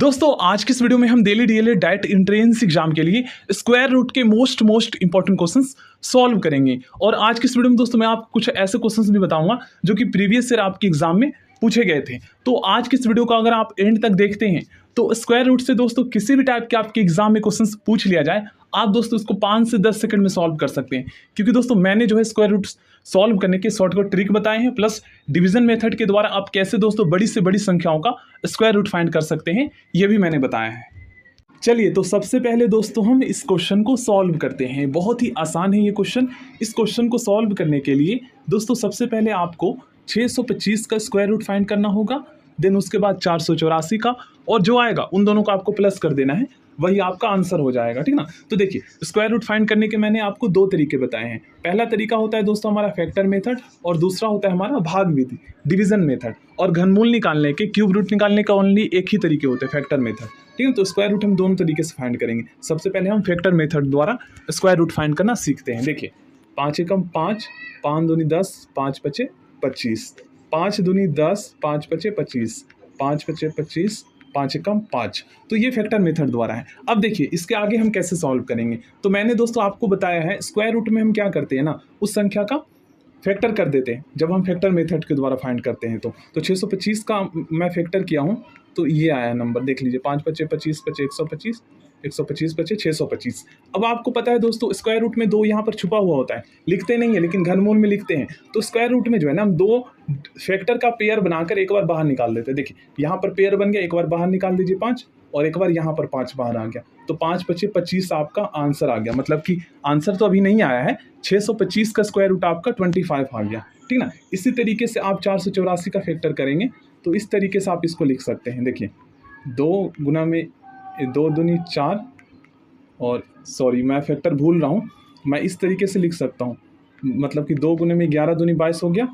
दोस्तों आज की इस वीडियो में हम daily DElEd diet entrance exam के लिए स्क्वायर रूट के मोस्ट इंपॉर्टेंट क्वेश्चंस सॉल्व करेंगे। और आज की इस वीडियो में दोस्तों मैं आपको कुछ ऐसे क्वेश्चंस भी बताऊंगा जो कि प्रीवियस ईयर आपके एग्जाम में पूछे गए थे। तो आज की इस वीडियो को अगर आप एंड तक देखते हैं तो स्क्वायर रूट से दोस्तों किसी भी टाइप के आपके एग्जाम में क्वेश्चन पूछ लिया जाए, आप दोस्तों इसको 5 से 10 सेकंड में सॉल्व कर सकते हैं। क्योंकि दोस्तों मैंने जो है स्क्वायर रूट सॉल्व करने के शॉर्टकट ट्रिक बताए हैं, प्लस डिवीजन मेथड के द्वारा आप कैसे दोस्तों बड़ी से बड़ी संख्याओं का स्क्वायर रूट फाइंड कर सकते हैं, ये भी मैंने बताया है। चलिए तो सबसे पहले दोस्तों हम इस क्वेश्चन को सॉल्व करते हैं। बहुत ही आसान है ये क्वेश्चन। इस क्वेश्चन को सॉल्व करने के लिए दोस्तों सबसे पहले आपको 625 का स्क्वायर रूट फाइंड करना होगा, देन उसके बाद 484 का, और जो आएगा उन दोनों को आपको प्लस कर देना है, वही आपका आंसर हो जाएगा। ठीक ना। तो देखिए स्क्वायर रूट फाइंड करने के मैंने आपको दो तरीके बताए हैं। पहला तरीका होता है दोस्तों हमारा फैक्टर मेथड, और दूसरा होता है हमारा भाग विधि डिवीजन मेथड। और घनमूल निकालने के, क्यूब रूट निकालने का ओनली एक ही तरीके होते हैं, फैक्टर मेथड। ठीक है। तो स्क्वायर रूट हम दोनों तरीके से फाइंड करेंगे। सबसे पहले हम फैक्टर मेथड द्वारा स्क्वायर रूट फाइंड करना सीखते हैं। देखिए 5 एकम 5, 5 दूनी 10, 5 पचे 25, 5 दूनी 10, 5 पचे 25, 5 पचे 25, 5 एकम 5। तो ये फैक्टर मेथड द्वारा है। अब देखिए इसके आगे हम कैसे सॉल्व करेंगे। तो मैंने दोस्तों आपको बताया है स्क्वायर रूट में हम क्या करते हैं ना, उस संख्या का फैक्टर कर देते हैं जब हम फैक्टर मेथड के द्वारा फाइंड करते हैं। तो 625 का मैं फैक्टर किया हूँ तो ये आया नंबर, देख लीजिए 5 पचे 25 पचे 125, 125 पचे 625। अब आपको पता है दोस्तों स्क्वायर रूट में 2 यहाँ पर छुपा हुआ होता है, लिखते नहीं है लेकिन घनमूल में लिखते हैं। तो स्क्वायर रूट में जो है ना हम 2 फैक्टर का पेयर बनाकर एक बार बाहर निकाल देते हैं। देखिए यहाँ पर पेयर बन गया, एक बार बाहर निकाल दीजिए 5, और एक बार यहाँ पर 5 बाहर आ गया। तो 5 पचे 25 आपका आंसर आ गया। मतलब कि आंसर तो अभी नहीं आया है, 625 का स्क्वायर रूट आपका 25 आ गया। ठीक ना। इसी तरीके से आप 484 का फैक्टर करेंगे तो इस तरीके से आप इसको लिख सकते हैं। देखिए 2 गुना में 2 दूनी 4, और सॉरी मैं फैक्टर भूल रहा हूँ, मैं इस तरीके से लिख सकता हूँ। मतलब कि 2 गुने में 11 दूनी 22 हो गया,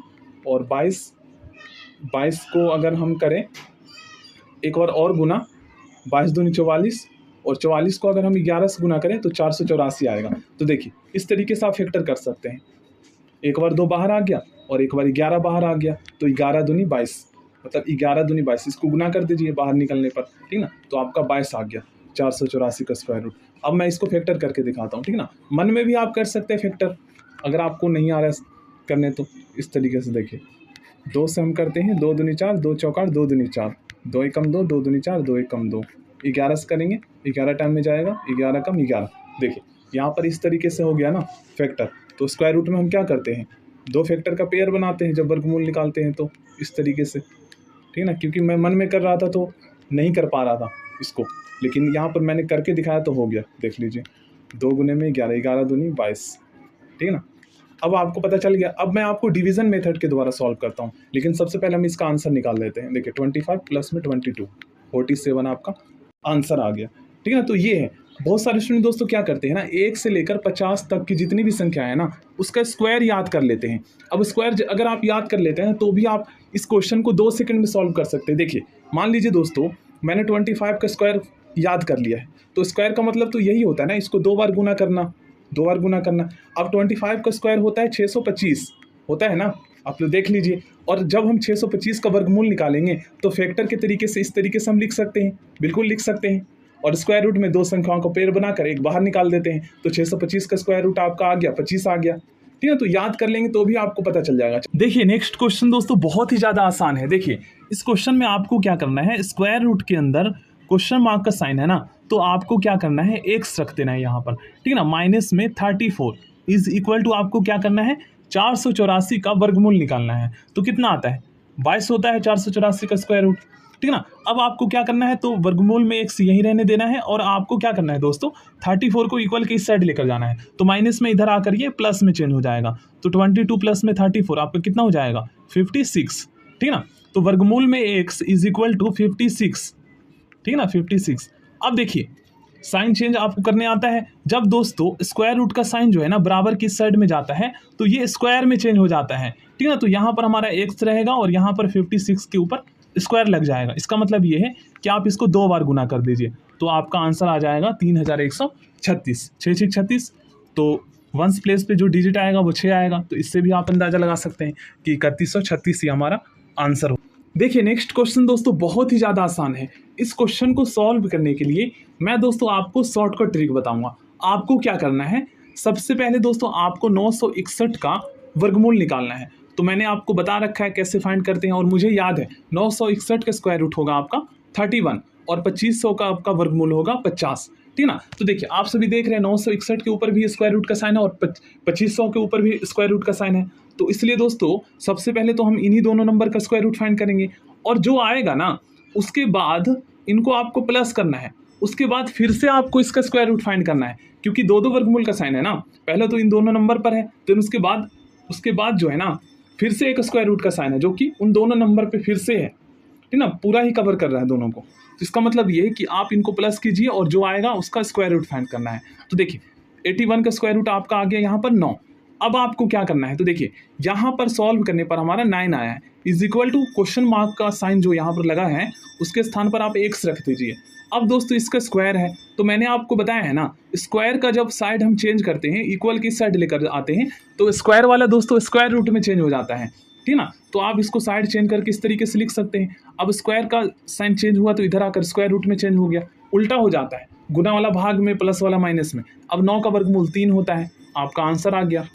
और 22 को अगर हम करें एक बार और गुना, 22 दूनी 44, और 44 को अगर हम 11 से गुना करें तो 484 आएगा। तो देखिए इस तरीके से आप फैक्टर कर सकते हैं। एक बार 2 बाहर आ गया और एक बार 11 बाहर आ गया, तो 11 दूनी 22, मतलब 11 दूनी 22, इसको गुना कर दीजिए बाहर निकलने पर। ठीक ना। तो आपका 22 आ गया 484 का स्क्वायर रूट। अब मैं इसको फैक्टर करके दिखाता हूँ। ठीक ना। मन में भी आप कर सकते हैं फैक्टर, अगर आपको नहीं आ रहा है करने तो इस तरीके से देखिए 2 से हम करते हैं, 2 दूनी 4, 2 चौकार 2 दूनी 4, 2 एकम 2, 2 दूनी 4, 2 एकम 2, 11 से करेंगे 11 टाइम में जाएगा, 11 कम 11। देखिए यहाँ पर इस तरीके से हो गया ना फैक्टर। तो स्क्वायर रूट में हम क्या करते हैं, 2 फैक्टर का पेयर बनाते हैं जब वर्गमूल निकालते हैं, तो इस तरीके से। ठीक ना। क्योंकि मैं मन में कर रहा था तो नहीं कर पा रहा था इसको, लेकिन यहाँ पर मैंने करके दिखाया तो हो गया। देख लीजिए 2 गुने में 11, 11 दूनी 22। ठीक है ना। अब आपको पता चल गया। अब मैं आपको डिवीजन मेथड के द्वारा सॉल्व करता हूँ, लेकिन सबसे पहले हम इसका आंसर निकाल लेते हैं। देखिए 25 प्लस में 22, 47 आपका आंसर आ गया। ठीक है ना। तो ये है। बहुत सारे स्टूडेंट दोस्तों क्या करते हैं ना, 1 से लेकर 50 तक की जितनी भी संख्या है ना उसका स्क्वायर याद कर लेते हैं। अब स्क्वायर अगर आप याद कर लेते हैं तो भी आप इस क्वेश्चन को 2 सेकंड में सॉल्व कर सकते हैं। देखिए मान लीजिए दोस्तों मैंने 25 का स्क्वायर याद कर लिया है, तो स्क्वायर का मतलब तो यही होता है ना, इसको 2 बार गुना करना, 2 बार गुना करना। अब 25 का स्क्वायर होता है 625 होता है ना, आप लोग देख लीजिए। और जब हम 625 का वर्गमूल निकालेंगे तो फैक्टर के तरीके से इस तरीके से हम लिख सकते हैं, बिल्कुल लिख सकते हैं। और स्क्वायर रूट में 2 संख्याओं को पेयर बनाकर एक बाहर निकाल देते हैं, तो 625 का स्क्वायर रूट आपका आ गया 25 आ गया। ठीक है। तो याद कर लेंगे तो भी आपको पता चल जाएगा। देखिए नेक्स्ट क्वेश्चन दोस्तों बहुत ही ज़्यादा आसान है। देखिए इस क्वेश्चन में आपको क्या करना है, स्क्वायर रूट के अंदर क्वेश्चन मार्क का साइन है ना, तो आपको क्या करना है, एक्स रख देना है यहाँ पर। ठीक है ना। माइनस में 34 इज इक्वल टू आपको क्या करना है, 484 का वर्गमूल निकालना है। तो कितना आता है, 22 होता है 484 का स्क्वायर रूट। ठीक है ना। अब आपको क्या करना है, तो वर्गमूल में एक्स यहीं रहने देना है, और आपको क्या करना है दोस्तों 34 को इक्वल के इस साइड लेकर जाना है। तो माइनस में इधर आकर ये प्लस में चेंज हो जाएगा। तो 22 प्लस में 34 आपका कितना हो जाएगा, 56। ठीक है ना। तो वर्गमूल में एक्स इज इक्वल टू 56। ठीक है ना, 56। अब देखिए साइन चेंज आपको करने आता है। जब दोस्तों स्क्वायर रूट का साइन जो है ना बराबर की साइड में जाता है तो ये स्क्वायर में चेंज हो जाता है। ठीक है ना। तो यहाँ पर हमारा एक्स रहेगा और यहाँ पर 56 के ऊपर स्क्वायर लग जाएगा। इसका मतलब ये है कि आप इसको 2 बार गुना कर दीजिए, तो आपका आंसर आ जाएगा 3136। 6 6 36। तो वंस प्लेस पे जो डिजिट आएगा वो 6 आएगा। तो इससे भी आप अंदाजा लगा सकते हैं कि 3136 ही हमारा आंसर हो। देखिए नेक्स्ट क्वेश्चन दोस्तों बहुत ही ज़्यादा आसान है। इस क्वेश्चन को सॉल्व करने के लिए मैं दोस्तों आपको शॉर्टकट ट्रिक बताऊंगा। आपको क्या करना है, सबसे पहले दोस्तों आपको 961 का वर्गमूल निकालना है। तो मैंने आपको बता रखा है कैसे फाइंड करते हैं, और मुझे याद है 961 का स्क्वायर रूट होगा आपका 31 और 2500 का आपका वर्गमूल होगा 50, ठीक ना। तो देखिए आप सभी देख रहे हैं 961 के ऊपर भी स्क्वायर रूट का साइन है और 2500 के ऊपर भी स्क्वायर रूट का साइन है। तो इसलिए दोस्तों सबसे पहले तो हम इन्हीं दोनों नंबर का स्क्वायर रूट फाइंड करेंगे, और जो आएगा ना उसके बाद इनको आपको प्लस करना है, उसके बाद फिर से आपको इसका स्क्वायर रूट फाइंड करना है, क्योंकि दो दो वर्गमूल का साइन है ना। पहले तो इन दोनों नंबर पर है, फिर उसके बाद जो है ना फिर से एक स्क्वायर रूट का साइन है जो कि उन दोनों नंबर पे फिर से है, ठीक ना, पूरा ही कवर कर रहा है दोनों को। तो इसका मतलब ये है कि आप इनको प्लस कीजिए और जो आएगा उसका स्क्वायर रूट फाइंड करना है। तो देखिए 81 का स्क्वायर रूट आपका आ गया यहाँ पर 9। अब आपको क्या करना है, तो देखिए यहाँ पर सॉल्व करने पर हमारा 9 आया है, is equal to question mark का साइन जो यहाँ पर लगा है उसके स्थान पर आप x रख दीजिए। अब दोस्तों इसका स्क्वायर है, तो मैंने आपको बताया है ना, स्क्वायर का जब साइड हम चेंज करते हैं, इक्वल की साइड लेकर आते हैं, तो स्क्वायर वाला दोस्तों स्क्वायर रूट में चेंज हो जाता है, ठीक ना। तो आप इसको साइड चेंज करके इस तरीके से लिख सकते हैं। अब स्क्वायर का साइन चेंज हुआ तो इधर आकर स्क्वायर रूट में चेंज हो गया, उल्टा हो जाता है, गुना वाला भाग में, प्लस वाला माइनस में। अब 9 का वर्गमूल 3 होता है, आपका आंसर आ गया।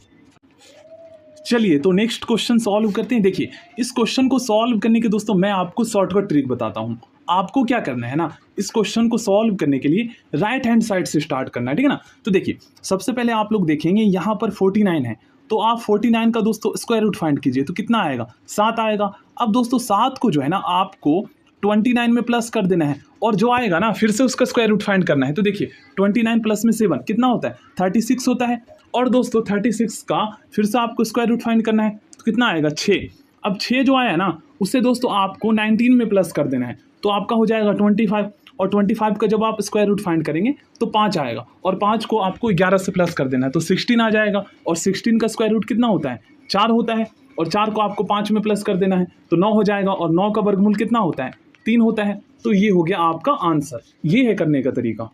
चलिए तो नेक्स्ट क्वेश्चन सॉल्व करते हैं। देखिए इस क्वेश्चन को सॉल्व करने के दोस्तों मैं आपको शॉर्टकट ट्रिक बताता हूँ। आपको क्या करना है ना, इस क्वेश्चन को सॉल्व करने के लिए राइट हैंड साइड से स्टार्ट करना है, ठीक है ना। तो देखिए सबसे पहले आप लोग देखेंगे यहाँ पर 49 है, तो आप 49 का दोस्तों स्क्वायर रूट फाइंड कीजिए, तो कितना आएगा, 7 आएगा। अब दोस्तों 7 को जो है ना आपको 29 में प्लस कर देना है, और जो आएगा ना फिर से उसका स्क्वायर रूट फाइंड करना है। तो देखिए 29 प्लस में 7 कितना होता है, 36 होता है। और दोस्तों 36 का फिर से आपको स्क्वायर रूट फाइंड करना है, तो कितना आएगा, 6। अब 6 जो आया ना उससे दोस्तों आपको 19 में प्लस कर देना है, तो आपका हो जाएगा 25। और 25 का जब आप स्क्वायर रूट फाइंड करेंगे तो 5 आएगा, और 5 को आपको 11 से प्लस कर देना है, तो 16 आ जाएगा। और 16 का स्क्वायर रूट कितना होता है, 4 होता है, और 4 को आपको 5 में प्लस कर देना है, तो 9 हो जाएगा। और 9 का वर्गमूल कितना होता है, 3 होता है। तो ये हो गया आपका आंसर, ये है करने का तरीका।